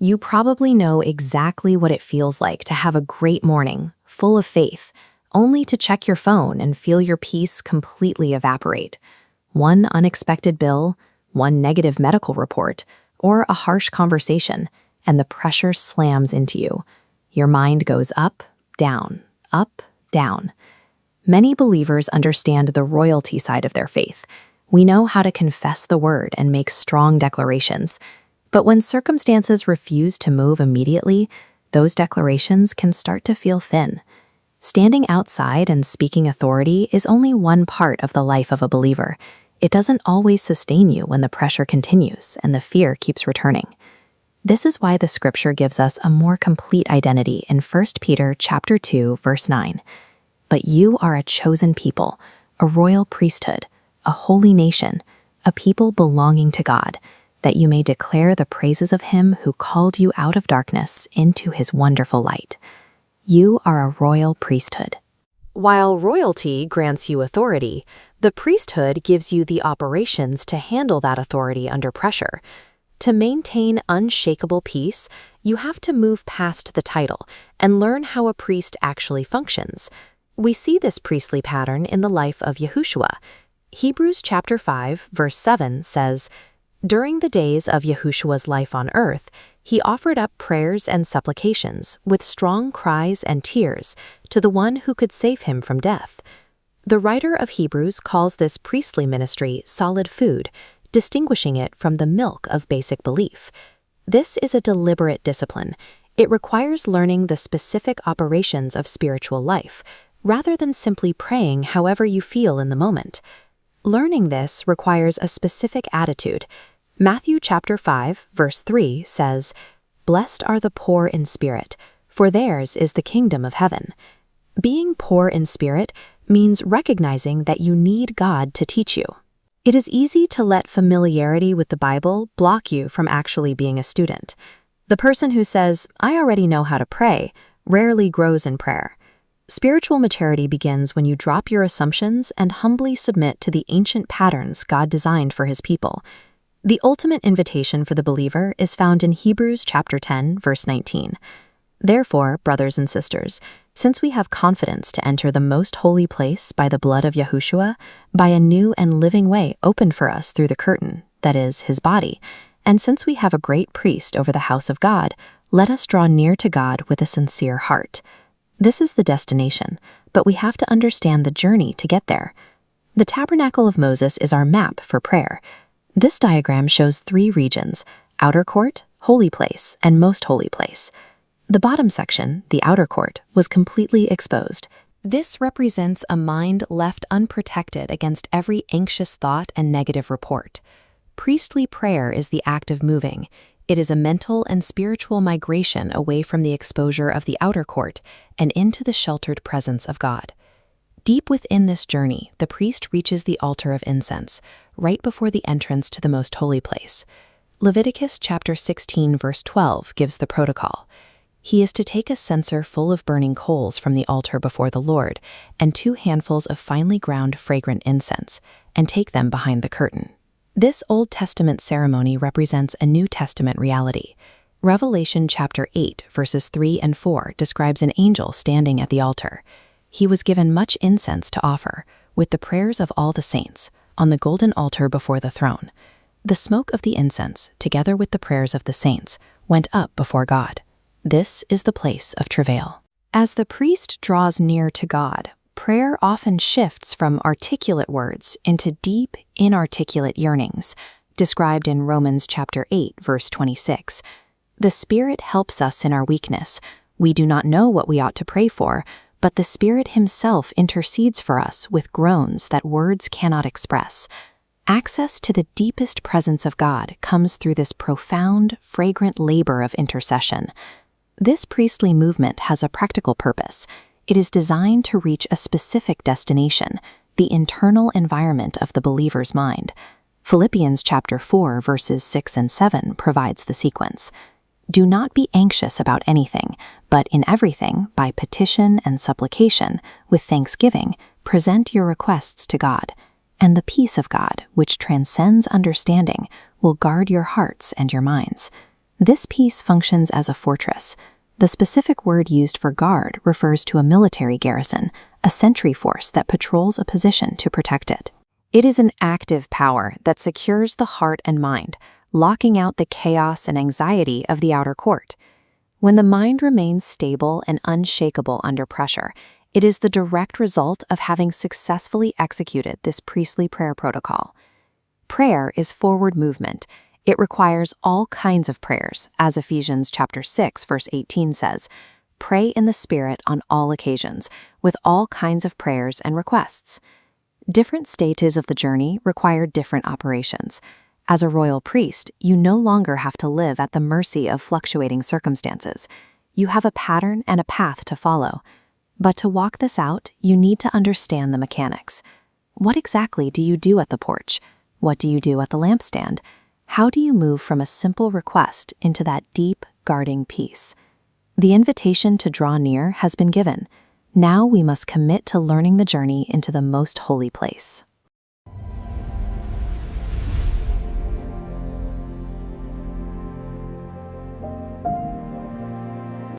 You probably know exactly what it feels like to have a great morning, full of faith, only to check your phone and feel your peace completely evaporate. One unexpected bill, one negative medical report, or a harsh conversation, and the pressure slams into you. Your mind goes up, down, up, down. Many believers understand the royalty side of their faith. We know how to confess the word and make strong declarations. But when circumstances refuse to move immediately, those declarations can start to feel thin. Standing outside and speaking authority is only one part of the life of a believer. It doesn't always sustain you when the pressure continues and the fear keeps returning. This is why the scripture gives us a more complete identity in 1 Peter chapter 2, verse 9. But you are a chosen people, a royal priesthood, a holy nation, a people belonging to God, that you may declare the praises of him who called you out of darkness into his wonderful light. You are a royal priesthood. While royalty grants you authority, the priesthood gives you the operations to handle that authority under pressure. To maintain unshakable peace, you have to move past the title and learn how a priest actually functions. We see this priestly pattern in the life of Yahushua. Hebrews chapter 5, verse 7 says, "During the days of Yahushua's life on earth, he offered up prayers and supplications with strong cries and tears to the one who could save him from death." The writer of Hebrews calls this priestly ministry solid food, distinguishing it from the milk of basic belief. This is a deliberate discipline. It requires learning the specific operations of spiritual life, rather than simply praying however you feel in the moment. Learning this requires a specific attitude. Matthew chapter 5, verse 3 says, "Blessed are the poor in spirit, for theirs is the kingdom of heaven." Being poor in spirit means recognizing that you need God to teach you. It is easy to let familiarity with the Bible block you from actually being a student. The person who says, "I already know how to pray," rarely grows in prayer. Spiritual maturity begins when you drop your assumptions and humbly submit to the ancient patterns God designed for his people. The ultimate invitation for the believer is found in Hebrews chapter 10, verse 19. "Therefore, brothers and sisters, since we have confidence to enter the most holy place by the blood of Yahushua, by a new and living way opened for us through the curtain, that is, his body, and since we have a great priest over the house of God, let us draw near to God with a sincere heart." This is the destination, but we have to understand the journey to get there. The Tabernacle of Moses is our map for prayer. This diagram shows 3 regions: outer court, holy place, and most holy place. The bottom section, the outer court, was completely exposed. This represents a mind left unprotected against every anxious thought and negative report. Priestly prayer is the act of moving. It is a mental and spiritual migration away from the exposure of the outer court and into the sheltered presence of God. Deep within this journey, the priest reaches the altar of incense, right before the entrance to the most holy place. Leviticus chapter 16, verse 12 gives the protocol. He is to take a censer full of burning coals from the altar before the Lord and 2 handfuls of finely ground fragrant incense, and take them behind the curtain. This Old Testament ceremony represents a New Testament reality. Revelation chapter 8, verses 3 and 4 describes an angel standing at the altar. He was given much incense to offer, with the prayers of all the saints, on the golden altar before the throne. The smoke of the incense, together with the prayers of the saints, went up before God. This is the place of travail. As the priest draws near to God, prayer often shifts from articulate words into deep, inarticulate yearnings, described in Romans chapter 8, verse 26. "The Spirit helps us in our weakness. We do not know what we ought to pray for, but the Spirit himself intercedes for us with groans that words cannot express." Access to the deepest presence of God comes through this profound, fragrant labor of intercession. This priestly movement has a practical purpose. It is designed to reach a specific destination, the internal environment of the believer's mind. Philippians chapter 4, verses 6 and 7 provides the sequence. "Do not be anxious about anything, but in everything, by petition and supplication, with thanksgiving, present your requests to God. And the peace of God, which transcends understanding, will guard your hearts and your minds." This piece functions as a fortress. The specific word used for guard refers to a military garrison, a sentry force that patrols a position to protect it. It is an active power that secures the heart and mind, locking out the chaos and anxiety of the outer court. When the mind remains stable and unshakable under pressure, it is the direct result of having successfully executed this priestly prayer protocol. Prayer is forward movement. It requires all kinds of prayers, as Ephesians chapter 6, verse 18 says, "Pray in the Spirit on all occasions, with all kinds of prayers and requests." Different stages of the journey require different operations. As a royal priest, you no longer have to live at the mercy of fluctuating circumstances. You have a pattern and a path to follow. But to walk this out, you need to understand the mechanics. What exactly do you do at the porch? What do you do at the lampstand? How do you move from a simple request into that deep, guarding peace? The invitation to draw near has been given. Now we must commit to learning the journey into the most holy place.